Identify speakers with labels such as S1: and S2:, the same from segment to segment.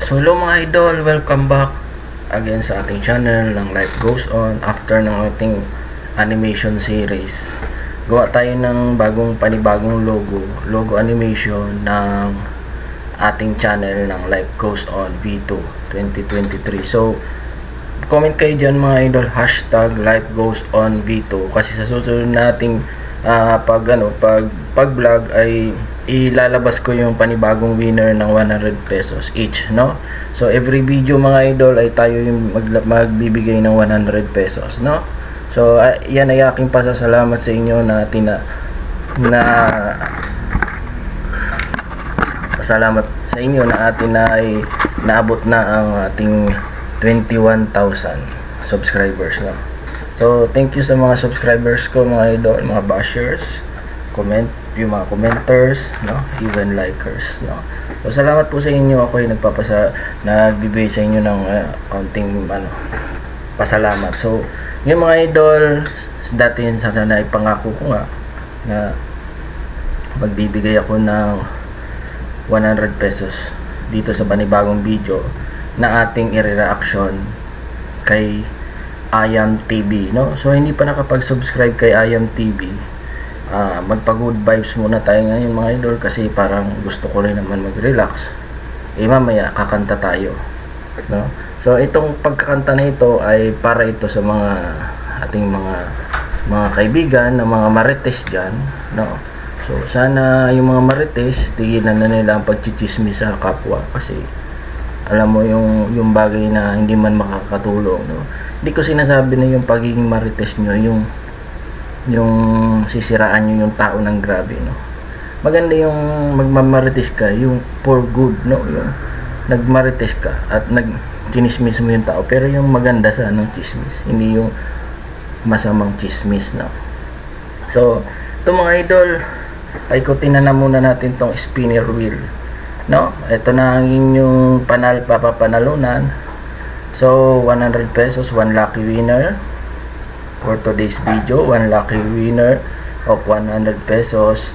S1: So hello mga idol, welcome back again sa ating channel ng Life Goes On. After ng ating animation series, gawa tayo ng panibagong logo animation ng ating channel ng Life Goes On V2 2023. So comment kayo dyan mga idol, hashtag Life Goes On V2, kasi sa susunod nating pag vlog ay ilalabas ko yung panibagong winner ng 100 pesos each, no? So every video mga idol ay tayo yung magbibigay ng 100 pesos, no? So yan ay aking pasasalamat sa inyo na pasalamat sa inyo na atin na ay naabot na ang ating 21,000 subscribers, no? So thank you sa mga subscribers ko mga idol, mga bashers, yung mga commenters, no, even likers, no. So salamat po sa inyo. Ako ay nagbibigay sa inyo ng konting pasalamat. So yung mga idol, dati yun sana na ipangako ko nga na magbibigay ako ng 100 pesos dito sa panibagong video na ating i-reaction kay IAM TV, no. So hindi pa nakapag-subscribe kay IAM TV, magpa-good vibes muna tayo ngayon mga idol, kasi parang gusto ko rin naman mag-relax. Mamaya kakanta tayo, no? So itong pagkakanta na ito ay para ito sa mga ating mga kaibigan na mga marites dyan, no? So sana yung mga marites tigilan na nila ang pagchichismis sa kapwa, kasi alam mo yung bagay na hindi man makakatulong, no? Hindi ko sinasabi na yung pagiging marites nyo yung sisiraan nyo yung tao ng grabe, no? Maganda yung magmamarites ka yung for good, no? Yung nagmarites ka at nagchinismis mo yung tao, pero yung maganda sa chismis, hindi yung masamang chismis, no? So ito mga idol, ay ikutin na muna natin tong spinner wheel, no? Ito na ang inyong papapanalunan. So 100 pesos, 1 lucky winner for today's video. 1 lucky winner of 100 pesos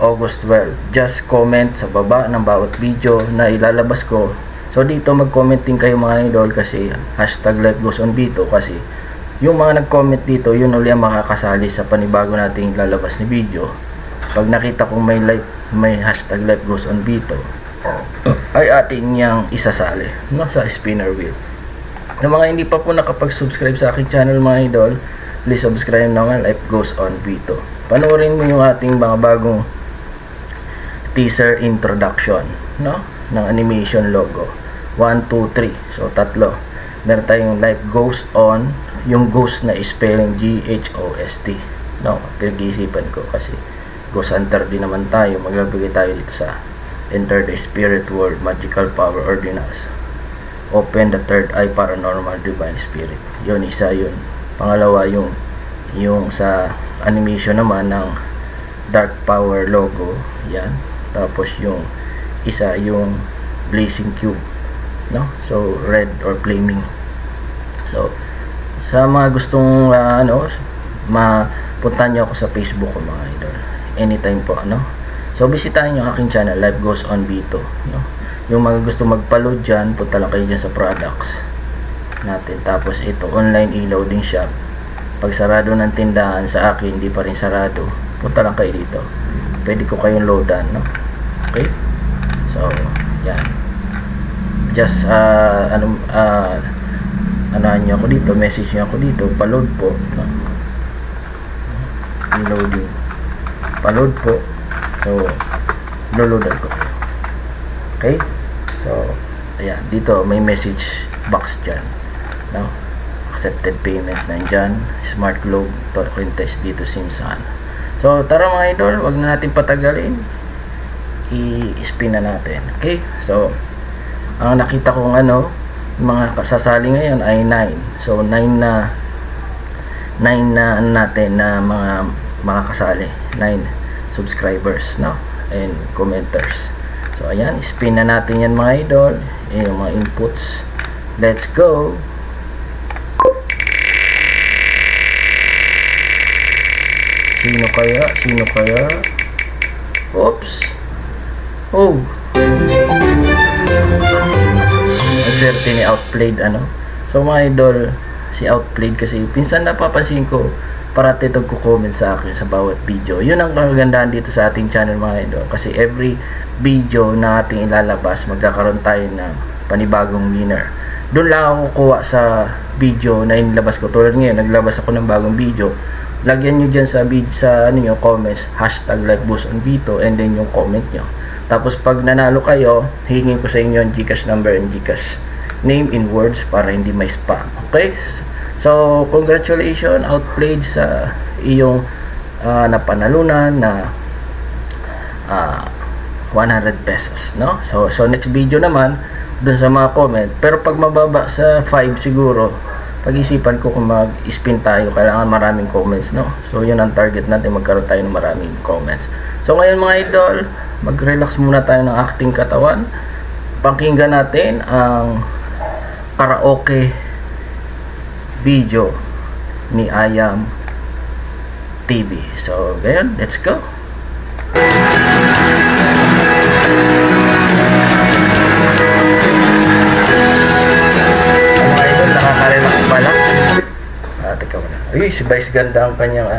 S1: August 12. Just comment sa baba ng bawat video na ilalabas ko. So dito mag-commenting kayo mga idol, kasi hashtag Life Goes On V2, kasi yung mga nag-comment dito, yun uli ang makakasali sa panibago nating ilalabas ni video. Pag nakita kong may hashtag Life Goes On V2, ay atin niyang isasali, no, sa spinner wheel. Yung mga hindi pa po nakapag-subscribe sa aking channel mga idol, please subscribe naman, Life Goes On V2. Panoorin mo yung ating mga bagong teaser introduction, no, ng animation logo. 1, 2, 3. So tatlo. Meron tayong Life Goes On, yung ghost na spelling G-H-O-S-T, no, pinag-iisipan ko kasi ghost hunter din naman tayo. Maglagay tayo dito sa enter the spirit world, magical power ordinance, open the third eye, paranormal, divine spirit. Yun, isa yun. Pangalawa yung sa animation naman ng dark power logo, yan. Tapos yung isa yung blazing cube, no? So red or flaming. So sa mga gustong mapunta nyo ako sa Facebook ko mga idol, anytime po, no? So bisitahin nyo aking channel, Life Goes On V2, no? Yung mga gusto magpa-load dyan, punta lang kayo dyan sa products natin. Tapos ito, online e-loading shop. Pag sarado ng tindahan, sa akin hindi pa rin sarado, punta lang kayo dito, pwede ko kayong loadan, no? Okay, so yan, just nyo ako dito, message nyo ako dito, pa-load po, no? E-loading, pa-load po. So loloadan ko, okay? So ayan, dito may message box dyan, no? Accepted payments na dyan, smart globe, token test dito, simsan. So tara mga idol, wag na natin patagalin, i-spin na natin, okay? So ang nakita kong mga kasasali ngayon ay 9. So 9 na natin na mga kasali, 9 subscribers, no, and commenters. So ayan, spin na natin yan mga idol, yung mga inputs. Let's go. Sino kaya? Oops. Oh. swerte ni Outplayed ano. So mga idol, si Outplayed kasi pinsan napapansin ko parati nagko-comment sa akin sa bawat video. Yun ang kagandahan dito sa ating channel mga idol, kasi every video na ating ilalabas magkakaroon tayo ng panibagong winner. Doon lang ako kukuha sa video na inilabas ko. Tulad ngayon, naglabas ako ng bagong video. Lagyan nyo dyan sa ano nyo, comments, hashtag like Boss on Vito, and then yung comment nyo. Tapos pag nanalo kayo, hihingin ko sa inyo ang Gcash number and Gcash name in words para hindi may spam. Okay? So, congratulations Outplayed sa iyong napanalunan na 100 pesos, no? So next video naman dun sa mga comment. Pero pag mababa sa 5 siguro, pag-isipan ko kung mag-spin tayo, kailangan maraming comments, no? So yun ang target natin, magkaroon tayo ng maraming comments. So ngayon mga idol, mag-relax muna tayo ng acting katawan. Pakinggan natin ang karaoke video ni Ayam TV. So ngayon, let's go. Mga idol, nakaka-relax pala. Teka muna. Uy, si Vice ganda ang kanyang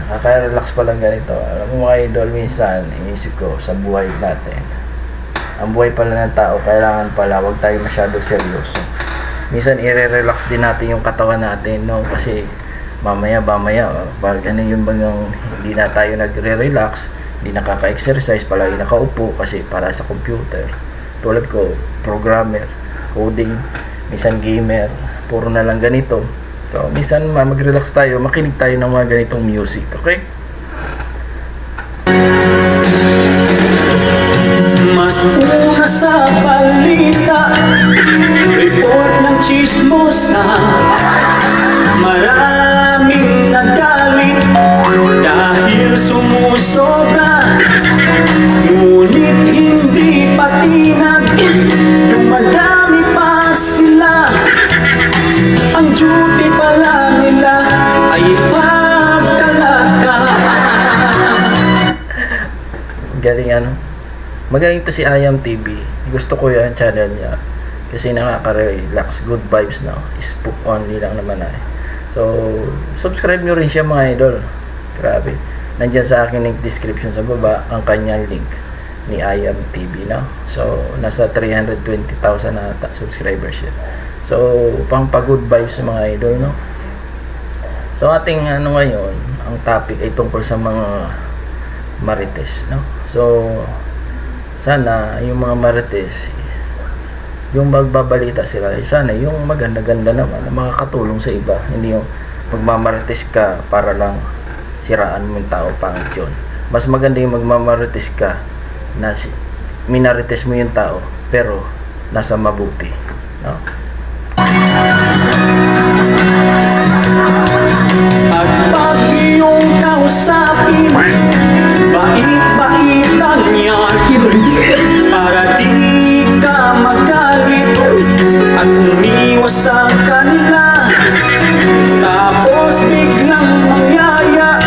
S1: nakaka-relax palang ganito. Alam mo mga idol, minsan inisip ko sa buhay natin, ang buhay pala ng tao, kailangan pala wag tayo masyado seryoso. Minsan i-relax din natin yung katawan natin, no? Kasi mamaya pag ano yung bagang hindi na tayo nagre-relax, hindi nakaka-exercise, palagi nakaupo kasi para sa computer. Tulad ko, programmer, coding, minsan gamer, puro na lang ganito. So minsan mag-relax tayo, makinig tayo ng mga ganitong music, okay?
S2: Mas una sa balita, report ng chismosa, maraming nagalit dahil sumusobra, ngunit hindi patinag, dumadami pa sila. Ang duty pala nila ay pagkalaka.
S1: Galing ano? Magaling to si Ayam TV. Gusto ko yung channel niya kasi nakaka-relax, good vibes, no? Spook only lang naman ay. So, subscribe nyo rin siya mga idol. Grabe. Nandyan sa akin link description sa baba ang kanyang link ni Ayam TV, no? So, nasa 320,000 na subscribers siya. So, pang pa-good vibes sa mga idol, no? So, ating ano ngayon, ang topic ay tungkol sa mga marites, no? So, sana yung mga marites, yung magbabalita sila, sana yung maganda-ganda naman, makakatulong sa iba, hindi yung magmamarites ka para lang siraan mo yung tao, pangit yun. Mas maganda yung magmamarites ka na minarites mo yung tao pero nasa mabuti, no?
S2: At pag iyong kausapin, bait-baitan niya, para di ka magalit at umiwas sa kanila. Tapos biglang mangyaya,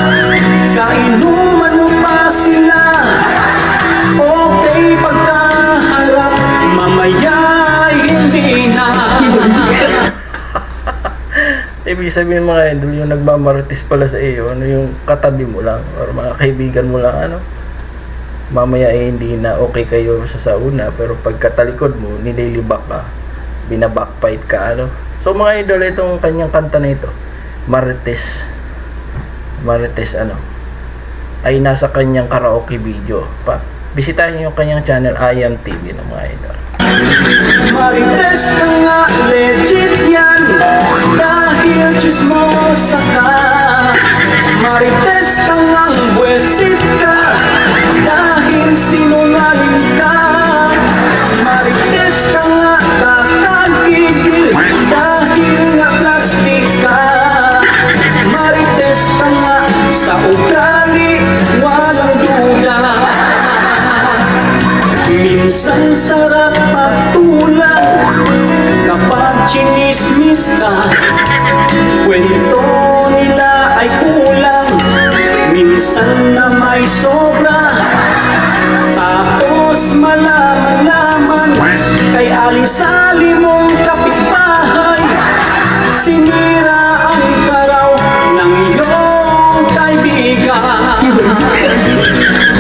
S2: kainuman mo pa sila. Okay pagkaharap, mamaya hindi na.
S1: Ibig sabihin mga idol, yung nagmamarites pala sa iyo, ano yung katabi mo lang or mga kaibigan mo lang, ano, mamaya hindi na okay kayo sa sauna, pero pagkatalikod mo, nililibak ka, binabackfight ka, ano. So mga idol, itong kanyang kanta na ito, Marites, ano, ay nasa kanyang karaoke video. Bisitahin yung kanyang channel, Ayam TV, no, mga idol.
S2: Marites ka nga, legit yan, dahil chismosa ka. Marites ka nga, buwesit ka, dahil sinungaling ka. Marites ka nga, kakagigil, dahil nga plastic ka. Marites ka nga, sa ugali, walang duda. Minsan sarap pagtulad kapag chinismis ka. Kwento nila ay kulang, minsan na may sobra. Tapos malaman-laman kay Sali-sali mong kapitbahay, sinira ang karaw ng iyong kaibigan.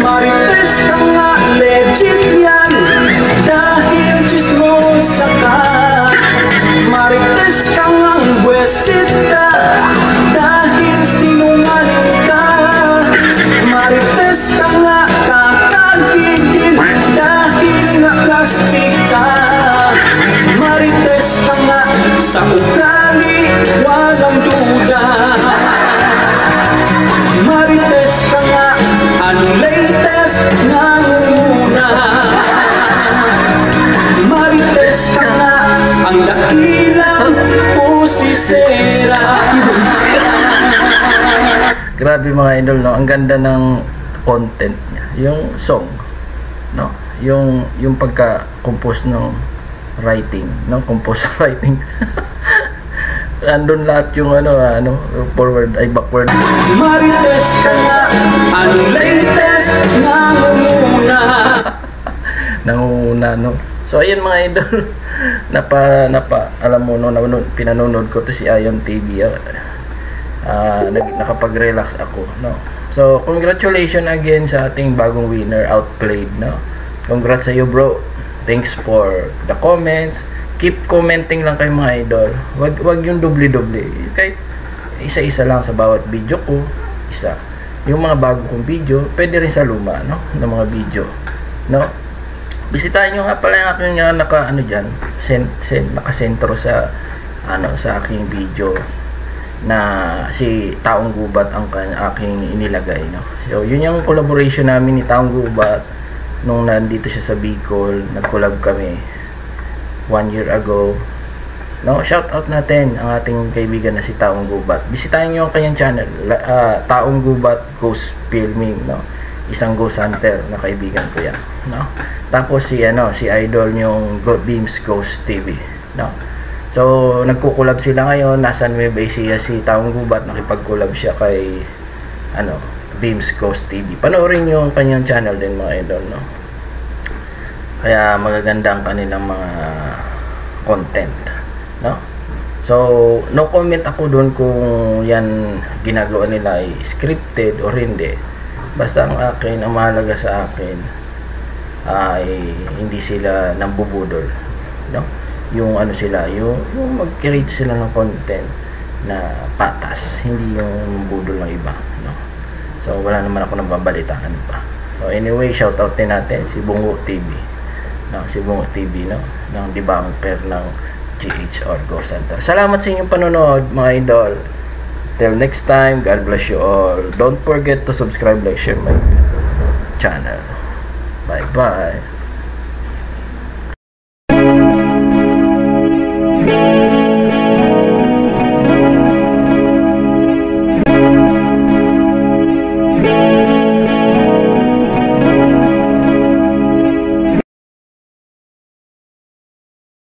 S2: Marites ka nga, legit yan, dahil chismosa ka. Marites ka nga, buwesit ka, dahil sinungaling ka. Marites ka nga, kakagigil, dahil nga plastic ka. Marites ka nga, sa ugali walang duda. Marites ka nga, anong latest nangunguna. Marites ka nga, ang dakilang pusisera.
S1: Grabe mga idol, no? Ang ganda ng content niya. Yung song, no? Yung pagka-compose ng writing, no? Compose writing. Andun lahat yung forward ay backward.
S2: Marites ka nga, anong latest nangunguna.
S1: Nangunguna, no? So ayan mga idol. Alam mo no, pinanonood ko to si Ion TV. Nakapag-relax ako, no? So congratulations again sa ating bagong winner, Outplayed, no? Congrats sa iyo, bro. Thanks for the comments. Keep commenting lang kayo mga idol. Wag yung doble-doble. Kahit isa-isa lang sa bawat video ko, isa. Yung mga bago kong video, pwede rin sa luma, no? Ng mga video, no? Bisitahin nyo nga pala yung aking nakasentro sa sa aking video na si Taong Gubat ang aking inilagay, no? So yun yung collaboration namin ni Taong Gubat nung nandito siya sa Bicol. Nag-collab kami 1 year ago, no? Shout out natin ang ating kaibigan na si Taong Gubat. Bisitahin nyo ang kanyang channel, Taong Gubat Ghost Filming, no? Isang ghost hunter na kaibigan ko yan, no? Tapos si idol yung Beams Ghost TV, no? So nagko-collab sila ngayon. Nasa Nueva Ecija si Taong Gubat, nakipag-collab siya kay Beams Ghost TV. Panoorin niyo ang kanyang channel din mga idol, no? Kaya magaganda ang kanilang mga content, no? So no comment ako doon kung yan ginagawa nila ay scripted or hindi. Basta ang mahalaga sa akin ay hindi sila nambubudol, no? Yung yung mag-create sila ng content na patas, hindi yung budol ng iba, no? So wala naman ako nababalitaan pa. So anyway, shout out din natin si Bungo TV, no? Si Bungo TV, no? Ng debunker ng GHR Ghost Hunter. Salamat sa inyong panonood mga idol. Till next time, God bless you all. Don't forget to subscribe, like, share my channel. Bye bye.